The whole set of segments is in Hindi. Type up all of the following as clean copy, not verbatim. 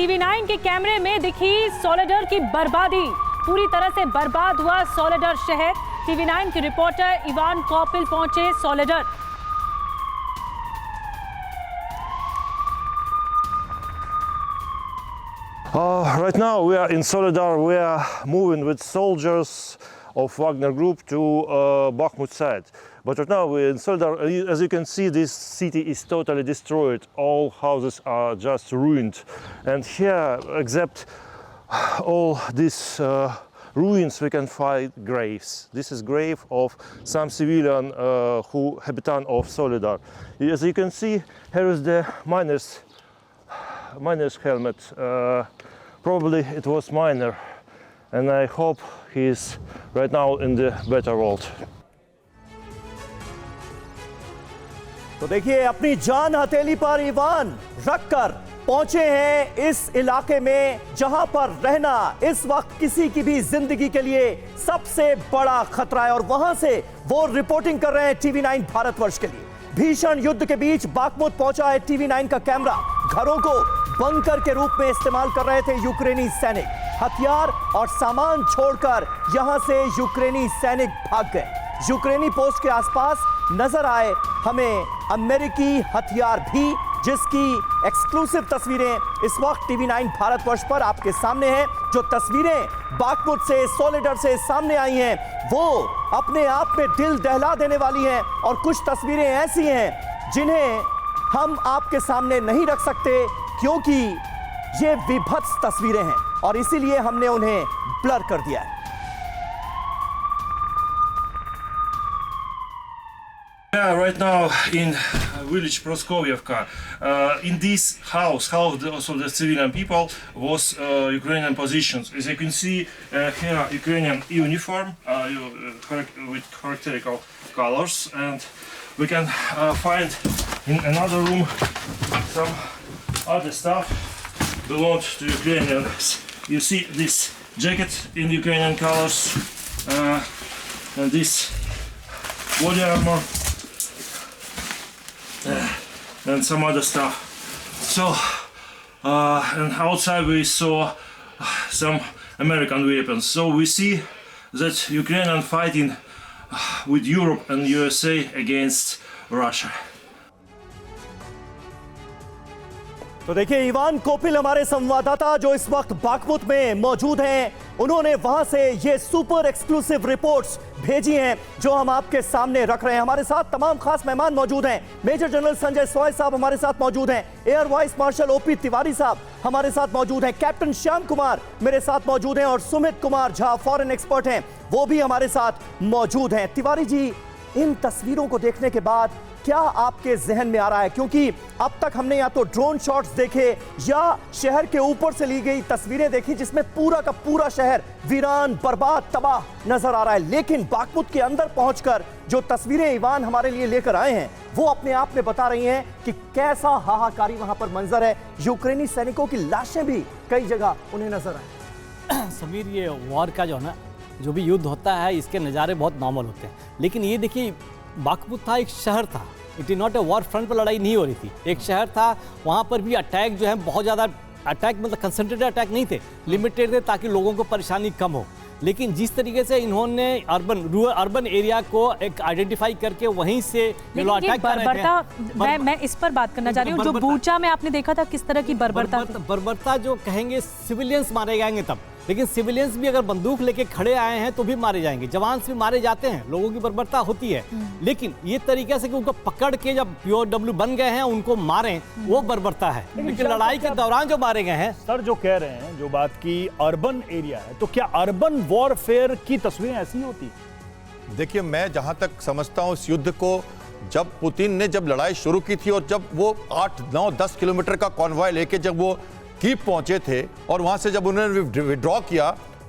टीवी9 के कैमरे में दिखी सोलेडर की बर्बादी। पूरी तरह से बर्बाद हुआ सोलेडर शहर। टीवी9 के रिपोर्टर इवान कॉपिल पहुंचे सोलेडर। Right now we are in Soledar. We are moving with soldiers of Wagner Group to Bakhmut side. But right now we're in Soledar. As you can see, this city is totally destroyed. All houses are just ruined. And here, except all these ruins, we can find graves. This is grave of some civilian who habitant of Soledar. As you can see, here is the miner's helmet. Probably it was miner, and I hope he is right now in the better world. तो देखिए, अपनी जान हथेली पर इवान रखकर पहुंचे हैं इस इलाके में जहां पर रहना इस वक्त किसी की भी जिंदगी के लिए सबसे बड़ा खतरा है। और वहां से वो रिपोर्टिंग कर रहे हैं टीवी9 भारतवर्ष के लिए। भीषण युद्ध के बीच बाखमुत पहुंचा है टीवी9 का कैमरा। घरों को बंकर के रूप में इस्तेमाल कर रहे थे यूक्रेनी सैनिक। हथियार और सामान छोड़कर यहां से यूक्रेनी सैनिक भाग गए। यूक्रेनी पोस्ट के आसपास नजर आए हमें अमेरिकी हथियार भी, जिसकी एक्सक्लूसिव तस्वीरें इस वक्त टीवी9 भारतवर्ष पर आपके सामने हैं। जो तस्वीरें बाखमुत से, सोलेडर से सामने आई हैं, वो अपने आप में दिल दहला देने वाली हैं। और कुछ तस्वीरें ऐसी हैं जिन्हें हम आपके सामने नहीं रख सकते, क्योंकि ये विभत्स तस्वीरें हैं और इसीलिए हमने उन्हें ब्लर कर दिया है। Yeah, right now in village Proskovyevka, in this house also the civilian people was Ukrainian positions. As you can see here, Ukrainian uniform with characteristical colors, and we can find in another room some other stuff belongs to Ukrainians. You see this jacket in Ukrainian colors, and this body armor. And some other stuff. So, and outside we saw some American weapons. So we see that Ukrainian fighting with Europe and USA against Russia. तो देखिए, इवान कोपिल हमारे संवाददाता जो इस वक्त बाखमुत में मौजूद हैं, उन्होंने वहां से ये सुपर एक्सक्लूसिव रिपोर्ट्स भेजी हैं जो हम आपके सामने रख रहे हैं। हमारे साथ तमाम खास मेहमान मौजूद हैं। मेजर जनरल संजय सॉय साहब हमारे साथ मौजूद हैं। Air vice marshal OP Tiwari साहब हमारे साथ मौजूद हैं। कैप्टन श्याम कुमार मेरे साथ मौजूद हैं और सुमित कुमार झा फॉरेन एक्सपर्ट हैं, वो भी हमारे साथ मौजूद हैं। तिवारी जी, इन तस्वीरों को देखने के बाद क्या आपके जहन में आ रहा है? क्योंकि अब तक हमने या तो ड्रोन शॉट्स देखे या शहर के ऊपर से ली गई तस्वीरें देखी जिसमें पूरा का पूरा शहर वीरान, बर्बाद, तबाह नजर आ रहा है। लेकिन बाखमुत के अंदर पहुंचकर जो तस्वीरें इवान हमारे लिए लेकर आए हैं, वो अपने आप में बता रही हैं कि कैसा हाहाकारी वहां पर मंजर है। यूक्रेनी सैनिकों की लाशें भी कई जगह उन्हें नजर आए। समीर, ये वॉर का जो है ना, जो भी युद्ध होता है, इसके नज़ारे बहुत नॉर्मल होते हैं। लेकिन ये देखिए, बाखमुत था, एक शहर था। It is not a war, front पर लड़ाई नहीं हो रही थी, एक शहर था। वहाँ पर भी अटैक जो है बहुत ज़्यादा अटैक, मतलब कंसंट्रेटेड अटैक नहीं थे, लिमिटेड थे ताकि लोगों को परेशानी कम हो। लेकिन जिस तरीके से इन्होंने अर्बन एरिया को एक आइडेंटिफाई करके वहीं से अटैक कर रहे थे। मैं इस पर बात करना चाह रही हूँ। जो बूचा में आपने देखा था, किस तरह की बर्बरता जो कहेंगे, सिविलियंस मारे जाएंगे तब, लेकिन सिविलियंस भी अगर बंदूक लेके खड़े आए हैं तो भी मारे जाएंगे। जवान भी मारे जाते हैं, लोगों की बर्बरता होती है। लेकिन ये तरीके से कि उनको पकड़ के जब POW बन गए हैं उनको मारें, वो बर्बरता है। लेकिन लड़ाई के दौरान जो मारे गए हैं, सर जो कह रहे हैं, जो बात की अर्बन एरिया है, तो क्या अर्बन वॉरफेयर की तस्वीरें ऐसी होती? देखिए, मैं जहां तक समझता हूं इस युद्ध को, जब पुतिन ने जब लड़ाई शुरू की थी और जब वो 8, 9, 10 किलोमीटर का कॉन्वॉय लेके जब वो कीव पहुंचे थे और वहां से जब उन्होंने विड्रॉ किया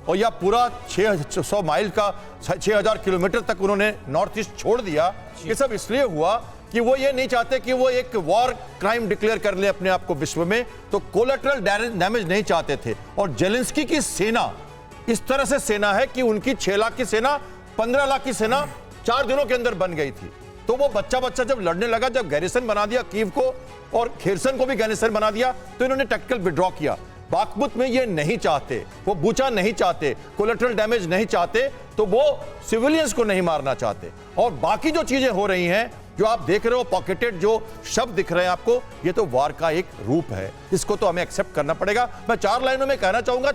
और या पूरा 600 माइल का 6000 किलोमीटर तक उन्होंने नॉर्थ ईस्ट छोड़ दिया, ये सब इसलिए हुआ कि वो ये नहीं चाहते कि वो एक वॉर क्राइम डिक्लेयर कर ले अपने आप को विश्व में, तो कोलैटरल डैमेज नहीं चाहते थे। और जेलेंस्की की सेना इस तरह से सेना है कि उनकी 6 लाख की सेना 15 लाख की सेना 4 दिनों के अंदर बन गई थी। तो वो बच्चा जब लड़ने लगा, जब गैरिसन बना दिया कीव को और खेरसन को भी गैरिसन बना दिया, तो इन्होंने टैक्टिकल विड्रॉ किया। बाखमुत में ये नहीं चाहते, वो बूचा नहीं चाहते, कोलेटरल डैमेज नहीं चाहते, तो वो सिविलियंस को नहीं मारना चाहते। और बाकी जो चीजें हो रही हैं, जो आप देख रहे हो पॉकेटेड जो शब्द दिख रहे हैं आपको, ये तो वार का एक रूप है, इसको तो हमें एक्सेप्ट करना पड़ेगा। मैं 4 लाइनों में कहना चाहूंगा,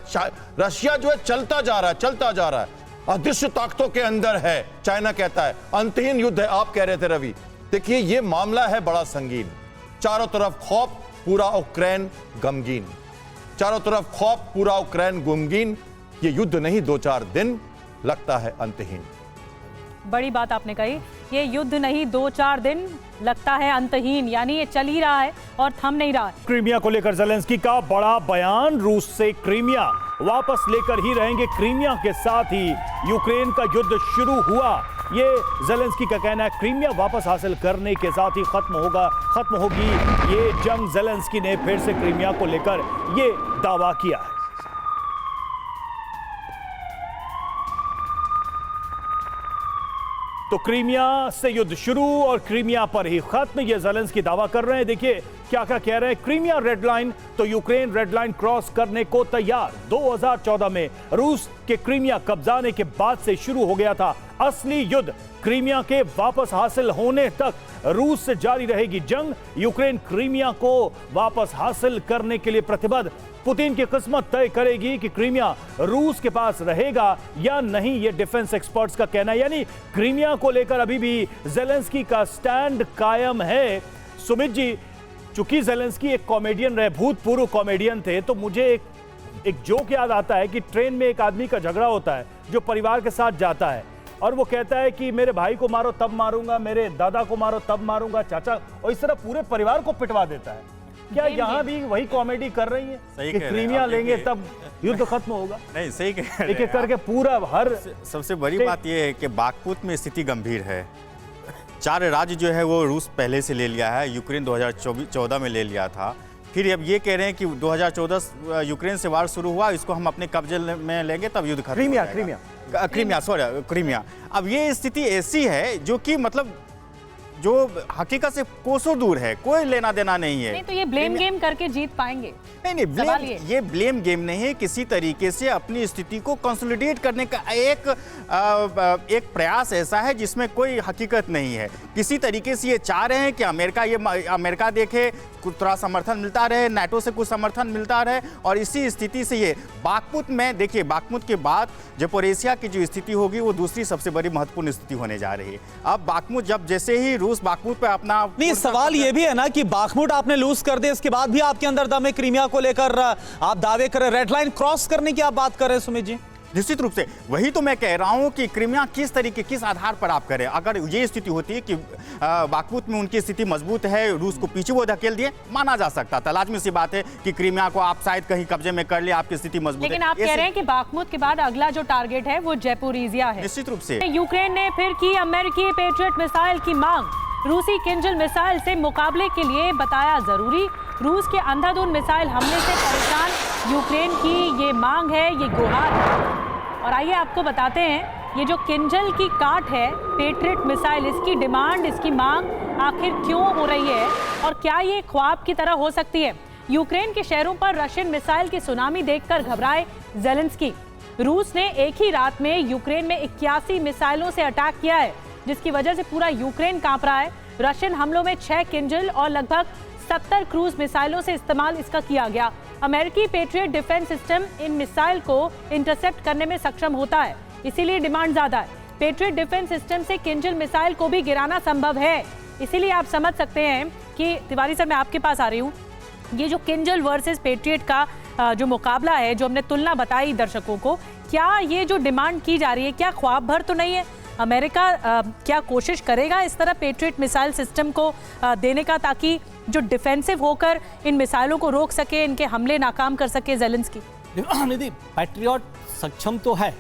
रशिया जो है चलता जा रहा है, अदृश्य ताकतों के अंदर है। चाइना कहता है अंतहीन युद्ध है, आप कह रहे थे रवि। देखिए ये मामला है बड़ा संगीन, चारों तरफ खौफ, पूरा यूक्रेन गमगीन, चारों तरफ खौफ, पूरा यूक्रेन गमगीन। ये युद्ध नहीं 2-4 दिन, लगता है अंतहीन। बड़ी बात आपने कही, ये युद्ध नहीं 2-4 दिन, लगता है अंतहीन, यानी ये चल ही रहा है और थम नहीं रहा है। क्रीमिया को लेकर ज़ेलेंस्की का बड़ा बयान, रूस से क्रीमिया वापस लेकर ही रहेंगे, क्रीमिया के साथ ही यूक्रेन का युद्ध शुरू हुआ, ये ज़ेलेंस्की का कहना है। क्रीमिया वापस हासिल करने के साथ ही खत्म होगी ये जंग। ज़ेलेंस्की ने फिर से क्रीमिया को लेकर ये दावा किया है। तो क्रीमिया से युद्ध शुरू और क्रीमिया पर ही खत्म, ये ज़ेलेंस्की दावा कर रहे हैं। देखिए क्या क्या कह रहे हैं। क्रीमिया रेड लाइन तो यूक्रेन रेड लाइन क्रॉस करने को तैयार। 2014 में रूस के क्रीमिया कब्जाने के बाद से शुरू हो गया था असली युद्ध। क्रीमिया के वापस हासिल होने तक रूस से जारी रहेगी जंग। यूक्रेन क्रीमिया को वापस हासिल करने के लिए प्रतिबद्ध। पुतिन की किस्मत तय करेगी कि क्रीमिया रूस के पास रहेगा या नहीं, ये डिफेंस एक्सपर्ट्स का कहना है। यानी क्रीमिया को लेकर अभी भी ज़ेलेंस्की का स्टैंड कायम है। सुमित जी, चूंकि ज़ेलेंस्की एक कॉमेडियन रहे, भूतपूर्व कॉमेडियन थे, तो मुझे एक जोक याद आता है कि ट्रेन में एक आदमी का झगड़ा होता है जो परिवार के साथ जाता है और वो कहता है कि मेरे भाई को मारो तब मारूंगा, मेरे दादा को मारो तब मारूंगा, चाचा, और इस तरह पूरे परिवार को पिटवा देता है। क्या यहाँ भी वही कॉमेडी कर रही है कि क्रीमिया लेंगे तब युद्ध खत्म होगा? नहीं, सही कह रहे हैं। एक एक करके पूरा हर सबसे बड़ी बात यह है कि बाखमुत में स्थिति गंभीर है। 4 राज्य जो है वो रूस पहले से ले लिया है, यूक्रेन 2014 में ले लिया था। फिर अब ये कह रहे हैं कि 2014 यूक्रेन से वार शुरू हुआ, इसको हम अपने कब्जे में लेंगे तब युद्ध खत्म हो जाएगा। क्रीमिया। अब ये स्थिति ऐसी है जो कि मतलब जो हकीकत से कोसों दूर है, कोई लेना देना नहीं है। नहीं तो ये ब्लेम गेम करके जीत पाएंगे? नहीं, ये ब्लेम गेम नहीं है, किसी तरीके से अपनी स्थिति को कंसोलिडेट करने का एक प्रयास ऐसा है जिसमें कोई हकीकत नहीं है। किसी तरीके से ये चाह रहे हैं कि अमेरिका देखे, थोड़ा समर्थन मिलता रहे, नाटो से कुछ समर्थन मिलता रहे, और इसी स्थिति से ये बाखमुत में, देखिए बाखमुत के बाद ज़पोरिज़िया की जो स्थिति होगी वो दूसरी सबसे बड़ी महत्वपूर्ण स्थिति होने जा रही है। अब बाखमुत जब जैसे ही रूस बाखमुत पे अपना, नहीं, सवाल ये भी है ना कि बाखमुत आपने लूज कर दिया, इसके बाद भी आपके अंदर दम है क्रीमिया को लेकर आप दावे कर रहे, रेड लाइन क्रॉस करने की आप बात कर रहे हैं सुमित जी। निश्चित रूप से वही तो मैं कह रहा हूं कि क्रीमिया किस आधार पर आप करें। अगर ये स्थिति होती है कि बाखमुत में उनकी स्थिति मजबूत है, रूस को पीछे वो धकेल दिए, माना जा सकता था। लाजमी सी बात है कि क्रीमिया को आप शायद कहीं कब्जे में कर ले, आपकी स्थिति मजबूत है। लेकिन आप कह रहे हैं कि बाखमुत के बाद अगला जो टारगेट है वो ज़पोरिज़िया है। निश्चित रूप से यूक्रेन ने फिर की अमेरिकी पेट्रियट मिसाइल की मांग। रूसी किंजल मिसाइल से मुकाबले के लिए बताया जरूरी। रूस के अंधाधुंध मिसाइल हमले से परेशान यूक्रेन की ये मांग है, ये गुहार है। और आइए आपको बताते हैं, ये जो किंजल की काट है, पेट्रियट मिसाइल, इसकी डिमांड, इसकी मांग आखिर क्यों हो रही है और क्या ये ख्वाब की तरह हो सकती है? यूक्रेन के शहरों पर रशियन मिसाइल की सुनामी देखकर घबराए ज़ेलेंस्की। रूस ने एक ही रात में यूक्रेन में 81 मिसाइलों से अटैक किया है, जिसकी वजह से पूरा यूक्रेन कांप रहा है। रशियन हमलों में 6 किंजल और लगभग 70 क्रूज मिसाइलों से इस्तेमाल इसका किया गया। अमेरिकी patriot defence system in missile को इंटरसेप्ट करने में सक्षम होता है, इसीलिए डिमांड ज्यादा है। पेट्रियट डिफेंस सिस्टम से किंजल मिसाइल को भी गिराना संभव है, इसीलिए आप समझ सकते हैं कि तिवारी सर, मैं आपके पास आ रही हूँ, ये जो किंजल वर्सेस पेट्रियट का जो मुकाबला है, जो हमने तुलना बताई दर्शकों को, क्या ये जो डिमांड की जा रही है, क्या ख्वाब भर तो नहीं है? अमेरिका क्या कोशिश करेगा इस तरह पेट्रियट मिसाइल सिस्टम को देने का, ताकि जो डिफेंसिव होकर इन मिसाइलों को रोक सके, इनके हमले नाकाम कर सके ज़ेलेंस्की? निधि, पैट्रियट सक्षम तो है,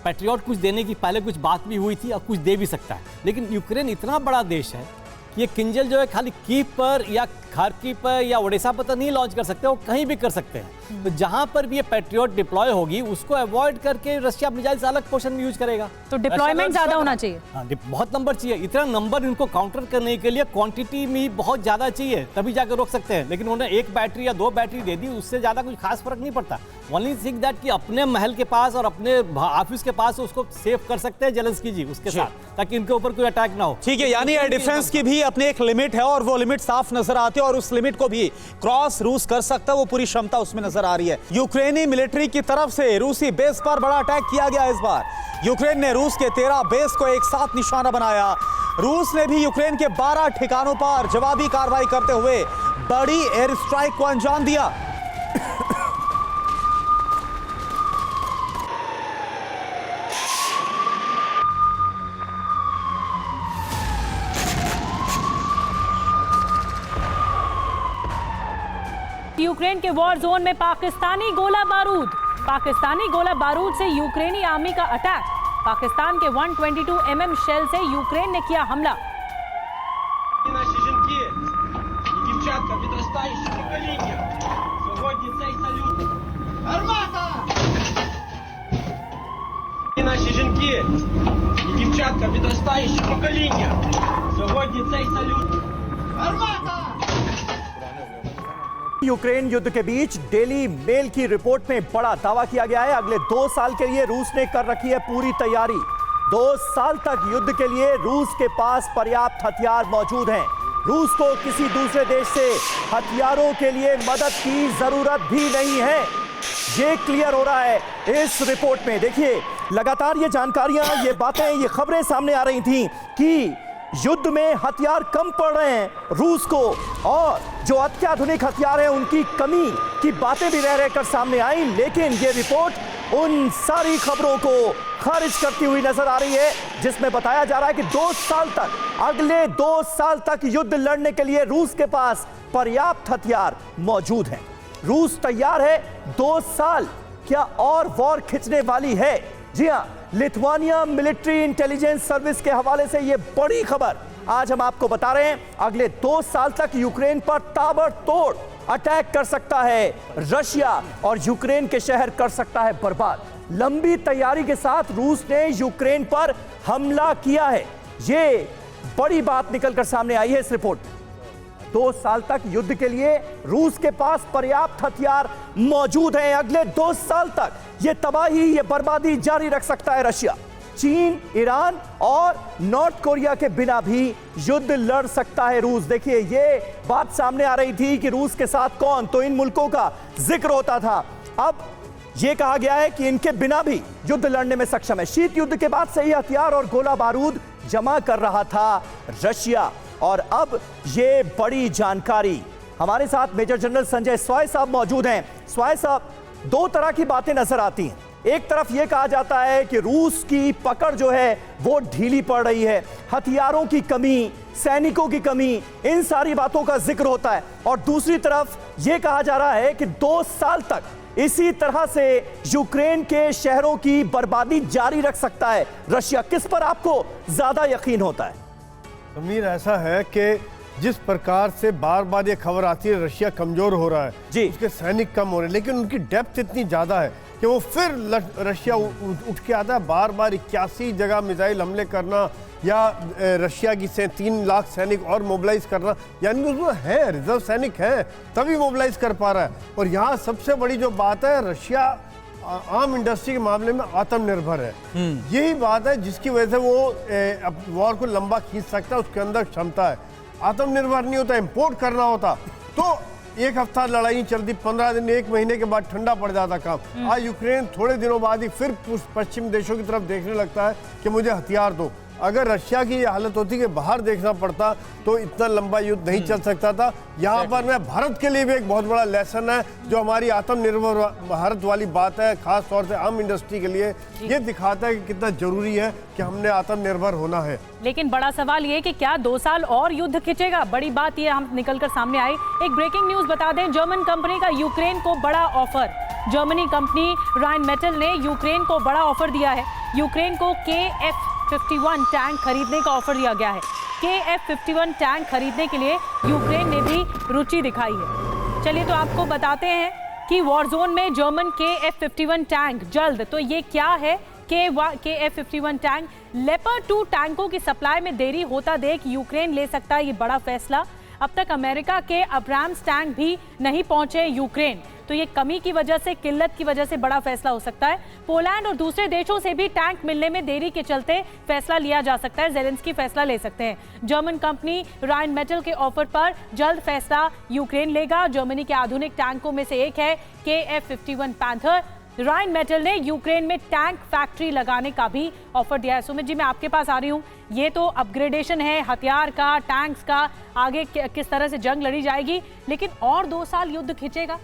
पैट्रियट कुछ देने की पहले कुछ बात भी हुई थी, अब कुछ दे भी सकता है। लेकिन यूक्रेन इतना बड़ा देश है कि ये किंजल जो है खाली कीव पर या खार्किव पर या ओडिशा पर तो नहीं लॉन्च कर सकते, वो कहीं भी कर सकते हैं। तो जहां पर भी ये पैट्रियट डिप्लॉय होगी उसको अवॉइड करके रशिया मिसाइल अलग पोर्शन में यूज करेगा। तो डिप्लॉयमेंट ज्यादा होना चाहिए। हाँ, बहुत नंबर चाहिए। इतना नंबर इनको काउंटर करने के लिए क्वांटिटी में बहुत ज्यादा चाहिए, तभी जाकर रोक सकते हैं। लेकिन उन्हें एक बैटरी या 2 बैटरी दे दी, उससे ज्यादा कुछ खास फर्क नहीं पड़ता। ओनली थिंग दैट कि अपने महल के पास और अपने ऑफिस के पास उसको सेव कर सकते हैं जेलेंस्की जी उसके साथ, ताकि इनके ऊपर कोई अटैक ना हो। ठीक है, यानी एयर डिफेंस की भी अपनी एक लिमिट है और वो लिमिट साफ नजर आती है और उस लिमिट को भी क्रॉस रूस कर सकता है, वो पूरी क्षमता उसमें नजर आ रही है। यूक्रेनी मिलिट्री की तरफ से रूसी बेस पर बड़ा अटैक किया गया इस बार। यूक्रेन ने रूस के 13 बेस को एक साथ निशाना बनाया। रूस ने भी यूक्रेन के 12 ठिकानों पर जवाबी कार्रवाई करते हुए बड़ी एयर स्ट्राइक को अंजाम दिया। यूक्रेन के वॉर जोन में पाकिस्तानी गोला बारूद से यूक्रेनी आर्मी का अटैक। पाकिस्तान के 122 mm शेल से यूक्रेन ने किया हमला। Наші жінки і дівчатка підростаючого покоління. Сьогодні цей салют. Гармата! यूक्रेन युद्ध के बीच डेली मेल की रिपोर्ट में बड़ा दावा किया गया है। अगले 2 साल के लिए रूस ने कर रखी है पूरी तैयारी। 2 साल तक युद्ध के लिए रूस के पास पर्याप्त हथियार मौजूद हैं। रूस को किसी दूसरे देश से हथियारों के लिए मदद की जरूरत भी नहीं है। ये क्लियर हो रहा है इस रिपोर्ट में। देखिए, लगातार ये जानकारियां, ये बातें, ये खबरें सामने आ रही थी कि युद्ध में हथियार कम पड़ रहे हैं रूस को, और जो अत्याधुनिक हथियार हैं उनकी कमी की बातें भी रह रहकर सामने आई। लेकिन ये रिपोर्ट उन सारी खबरों को खारिज करती हुई नजर आ रही है जिसमें बताया जा रहा है कि 2 साल तक, अगले 2 साल तक युद्ध लड़ने के लिए रूस के पास पर्याप्त हथियार मौजूद हैं। रूस तैयार है 2 साल क्या और वॉर खिंचने वाली है। जी हां, लिथुआनिया मिलिट्री इंटेलिजेंस सर्विस के हवाले से यह बड़ी खबर आज हम आपको बता रहे हैं। अगले 2 साल तक यूक्रेन पर ताबड़तोड़ अटैक कर सकता है रशिया और यूक्रेन के शहर कर सकता है बर्बाद। लंबी तैयारी के साथ रूस ने यूक्रेन पर हमला किया है। यह बड़ी बात निकलकर सामने आई है इस रिपोर्ट में। 2 साल तक युद्ध के लिए रूस के पास पर्याप्त हथियार मौजूद हैं। अगले 2 साल तक यह तबाही, यह बर्बादी जारी रख सकता है रशिया। चीन, ईरान और नॉर्थ कोरिया के बिना भी युद्ध लड़ सकता है रूस। देखिए, यह बात सामने आ रही थी कि रूस के साथ कौन, तो इन मुल्कों का जिक्र होता था। अब यह कहा गया है कि इनके बिना भी युद्ध लड़ने में सक्षम है। शीत युद्ध के बाद से ही हथियार और गोला बारूद जमा कर रहा था रशिया, और अब ये बड़ी जानकारी हमारे साथ मेजर जनरल संजय स्वाय साहब मौजूद हैं। स्वाय साहब, 2 तरह की बातें नजर आती हैं। एक तरफ यह कहा जाता है कि रूस की पकड़ जो है वो ढीली पड़ रही है, हथियारों की कमी, सैनिकों की कमी, इन सारी बातों का जिक्र होता है। और दूसरी तरफ यह कहा जा रहा है कि 2 साल तक इसी तरह से यूक्रेन के शहरों की बर्बादी जारी रख सकता है रशिया। किस पर आपको ज्यादा यकीन होता है? अमीर, ऐसा है कि जिस प्रकार से बार बार ये खबर आती है रशिया कमजोर हो रहा है जी, उसके सैनिक कम हो रहे हैं, लेकिन उनकी डेप्थ इतनी ज़्यादा है कि वो फिर रशिया उठ के आता है बार बार 81 जगह मिसाइल हमले करना, या रशिया की 3 लाख सैनिक और मोबिलाइज करना, यानी उसमें है रिजर्व सैनिक है तभी मोबिलाइज कर पा रहा है। और यहाँ सबसे बड़ी जो बात है, रशिया आर्म इंडस्ट्री के मामले में आत्मनिर्भर है। यही बात है जिसकी वजह से वो वॉर को लंबा खींच सकता है, उसके अंदर क्षमता है। आत्मनिर्भर नहीं होता, इंपोर्ट करना होता तो 1 हफ्ता लड़ाई नहीं चलती, 15 दिन 1 महीने के बाद ठंडा पड़ जाता काम। आज यूक्रेन थोड़े दिनों बाद ही फिर पश्चिम देशों की तरफ देखने लगता है कि मुझे हथियार दो। अगर रशिया की ये हालत होती कि बाहर देखना पड़ता तो इतना लंबा युद्ध नहीं चल सकता था। यहाँ पर मैं भारत के लिए भी एक बहुत बड़ा लेसन है, जो हमारी आत्मनिर्भर भारत वाली बात है, खास तौर से आर्म इंडस्ट्री के लिए ये दिखाता है कि कितना जरूरी है कि हमने आत्मनिर्भर होना है। लेकिन बड़ा सवाल ये कि क्या 2 साल और युद्ध खिंचेगा? बड़ी बात ये हम निकलकर सामने आई। एक ब्रेकिंग न्यूज बता दें, जर्मन कंपनी का यूक्रेन को बड़ा ऑफर। जर्मनी कंपनी राइनमेटल ने यूक्रेन को बड़ा ऑफर दिया है। यूक्रेन को KF-51 टैंक खरीदने का ऑफर दिया गया है। KF-51 टैंक खरीदने के लिए यूक्रेन ने भी रुचि दिखाई है। चलिए तो आपको बताते हैं कि वॉर जोन में जर्मन KF-51 टैंक जल्द। तो ये क्या है KF-51 टैंक? लेपर्ड 2 टैंकों की सप्लाई में देरी होता देख यूक्रेन ले सकता है ये बड़ा फैसला। अब तक अमेरिका के अब्राम्स टैंक भी नहीं पहुंचे यूक्रेन, तो ये कमी की वजह से, किल्लत की वजह से बड़ा फैसला हो सकता है। पोलैंड और दूसरे देशों से भी टैंक मिलने में देरी के चलते फैसला लिया जा सकता है। ज़ेलेंस्की फैसला ले सकते हैं। जर्मन कंपनी राइन मेटल के ऑफर पर जल्द फैसला यूक्रेन लेगा। जर्मनी के आधुनिक टैंकों में से एक है KF-51 पैंथर। राइन मेटल ने यूक्रेन में टैंक फैक्ट्री लगाने का भी ऑफर दिया है। सुमित जी, मैं आपके पास आ रही हूँ। ये तो अपग्रेडेशन है हथियार का, टैंक्स का, आगे किस तरह से जंग लड़ी जाएगी, लेकिन और 2 साल युद्ध खिंचेगा।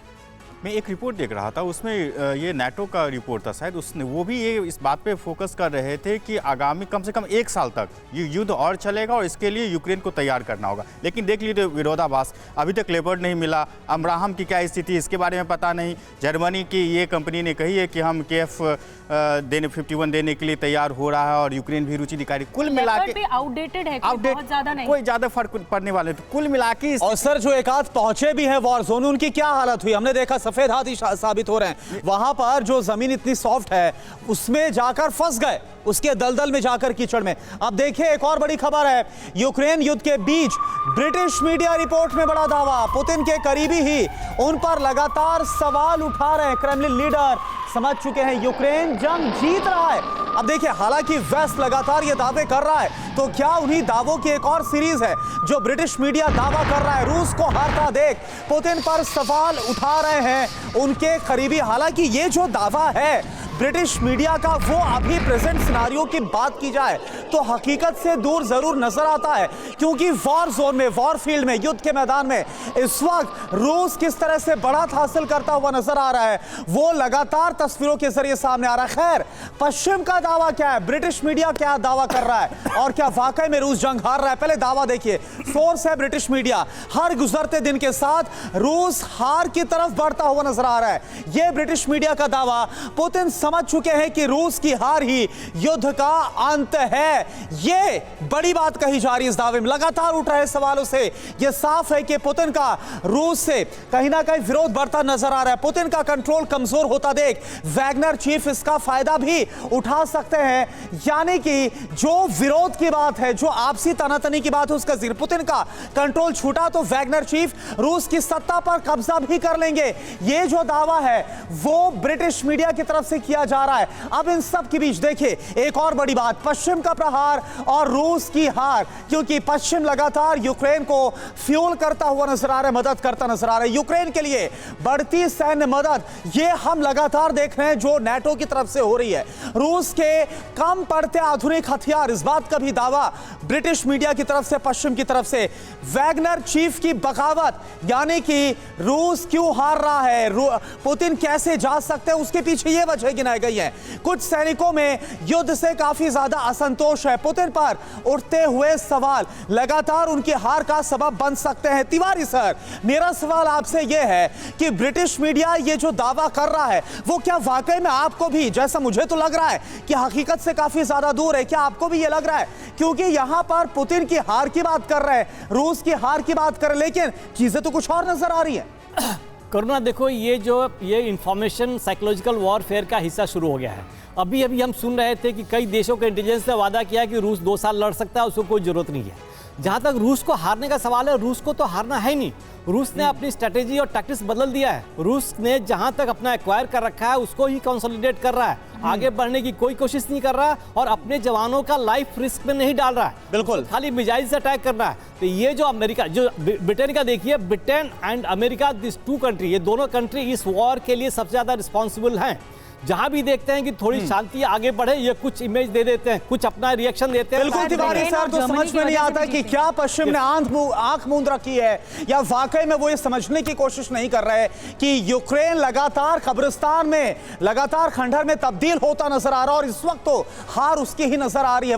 मैं एक रिपोर्ट देख रहा था, उसमें ये नाटो का रिपोर्ट था शायद, उसने वो भी ये इस बात पे फोकस कर रहे थे कि आगामी कम से कम 1 साल तक ये युद्ध और चलेगा और इसके लिए यूक्रेन को तैयार करना होगा। लेकिन देख लीजिए विरोधाभास, अभी तक लेपर्ड नहीं मिला, अब्राहम की क्या स्थिति इसके बारे में पता नहीं। जर्मनी की ये कंपनी ने कही है कि हम KF-51 देने के लिए तैयार हो रहा है और यूक्रेन भी रुचि दिखा रही। कुल मिला के आउटडेटेड है, बहुत ज्यादा नहीं, कोई ज्यादा फर्क पड़ने वाले। तो कुल मिला के और सर जो एक आध पहुंचे भी हैं वॉर जोन, उनकी क्या हालत हुई? हमने देखा सफेद हाथी साबित हो रहे हैं। वहां पर जो जमीन इतनी सॉफ्ट है उसमें जाकर फंस गए, उसके दलदल में जाकर कीचड़ में। अब देखिए एक और बड़ी खबर है, यूक्रेन युद्ध के बीच ब्रिटिश मीडिया रिपोर्ट में बड़ा दावा, पुतिन के करीबी ही उन पर लगातार सवाल उठा रहे हैं। क्रेमलिन लीडर समझ चुके हैं यूक्रेन जंग जीत रहा है। अब देखिए, हालांकि वेस्ट लगातार ये दावे कर रहा है, तो क्या उन्हीं दावों की एक और सीरीज है जो ब्रिटिश मीडिया दावा कर रहा है? रूस को हारता देख पुतिन पर सवाल उठा रहे हैं उनके करीबी। हालांकि ये जो दावा है ब्रिटिश मीडिया का, वो अभी प्रेजेंट सिनारियो की बात की जाए तो हकीकत से दूर जरूर नजर आता है, क्योंकि वॉर जोन में, वॉर फील्ड में, युद्ध के मैदान में इस वक्त रूस किस तरह से बढ़त हासिल करता हुआ नजर आ रहा है, वो लगातार तस्वीरों के जरिए सामने आ रहा है। खैर, पश्चिम का दावा क्या है, ब्रिटिश मीडिया क्या दावा कर रहा है और क्या वाकई में रूस जंग हार रहा है? पहले दावा देखिए, सोर्स है ब्रिटिश मीडिया। हर गुजरते दिन के साथ रूस हार की तरफ बढ़ता हुआ नजर आ रहा है, यह ब्रिटिश मीडिया का दावा। पुतिन समझ चुके हैं कि रूस की हार ही युद्ध का अंत है, ये बड़ी बात कही जा रही है इस दावे में। लगातार उठ रहे सवालों से यह साफ है कि पुतिन का रूस से कहीं ना कहीं विरोध बढ़ता नजर आ रहा है। पुतिन का कंट्रोल कमजोर होता देख वैगनर चीफ इसका फायदा भी उठा सकते हैं, यानी कि जो विरोध की बात है, जो आपसी तनातनी की बात है, उसका जिक्र, पुतिन का कंट्रोल छूटा तो वैगनर चीफ रूस की सत्ता पर कब्जा भी कर लेंगे। ये जो दावा है वो ब्रिटिश मीडिया की तरफ से किया जा रहा है। अब इन सब के बीच देखिए एक और बड़ी बात, पश्चिम का प्रहार और रूस की हार, क्योंकि पश्चिम लगातार यूक्रेन को फ्यूल करता हुआ नजर आ रहा है, मदद करता नजर आ रहा है। यूक्रेन के लिए बढ़ती सैन्य मदद ये हम लगातार देख रहे हैं जो नाटो की तरफ से हो रही है। रूस के कम पड़ते आधुनिक हथियार, इस बात का भी दावा ब्रिटिश मीडिया की तरफ से, पश्चिम की तरफ से। वैगनर चीफ की बगावत, यानी कि रूस क्यों हार रहा है, पुतिन कैसे जा सकते हैं, उसके पीछे ये वजह गिनाई गई है। कुछ सैनिकों में युद्ध से काफी ज्यादा असंतोष है, पुतिन पर उठते हुए सवाल लगातार उनकी हार का सबब बन सकते हैं। तिवारी सर, मेरा सवाल आपसे यह है कि ब्रिटिश मीडिया ये जो दावा कर रहा है वो क्या वाकई में आपको भी, जैसा मुझे तो लग रहा है कि हकीकत से काफी ज्यादा दूर है, क्या आपको भी ये लग रहा है? क्योंकि यहां पर पुतिन की हार की बात कर रहे हैं, रूस की हार की बात कर रहे हैं, लेकिन चीजें तो कुछ और नजर आ रही है। करुणा, देखो ये इंफॉर्मेशन साइकोलॉजिकल वॉरफेयर का हिस्सा शुरू हो गया है। अभी हम सुन रहे थे कि कई देशों के इंटेलिजेंस ने वादा किया कि रूस 2 साल लड़ सकता है, उसको कोई जरूरत नहीं है। जहां तक रूस को हारने का सवाल है, रूस को तो हारना है ही नहीं। रूस ने अपनी स्ट्रेटेजी और टैक्टिक्स बदल दिया है। रूस ने जहां तक अपना एक्वायर कर रखा है उसको ही कंसोलिडेट कर रहा है, आगे बढ़ने की कोई कोशिश नहीं कर रहा और अपने जवानों का लाइफ रिस्क में नहीं डाल रहा है। बिल्कुल, खाली मिसाइल से अटैक कर रहा है। तो ये जो अमेरिका, जो ब्रिटेन का देखिए, Britain and America, this 2 country, ये दोनों कंट्री इस वॉर के लिए सबसे ज्यादा रिस्पॉन्सिबल हैं। जहां भी देखते हैं कि थोड़ी शांति आगे बढ़े, ये कुछ इमेज दे देते हैं, कुछ अपना रिएक्शन देते हैं। बिल्कुल तिवारी सर, तो समझ में नहीं आता कि क्या पश्चिम ने आंख मूंद रखी है या वाकई में वो ये समझने की कोशिश नहीं कर रहे कि यूक्रेन लगातार कब्रिस्तान में, लगातार खंडहर में तब्दील होता नजर आ रहा है और इस वक्त तो हार उसकी ही नजर आ रही है।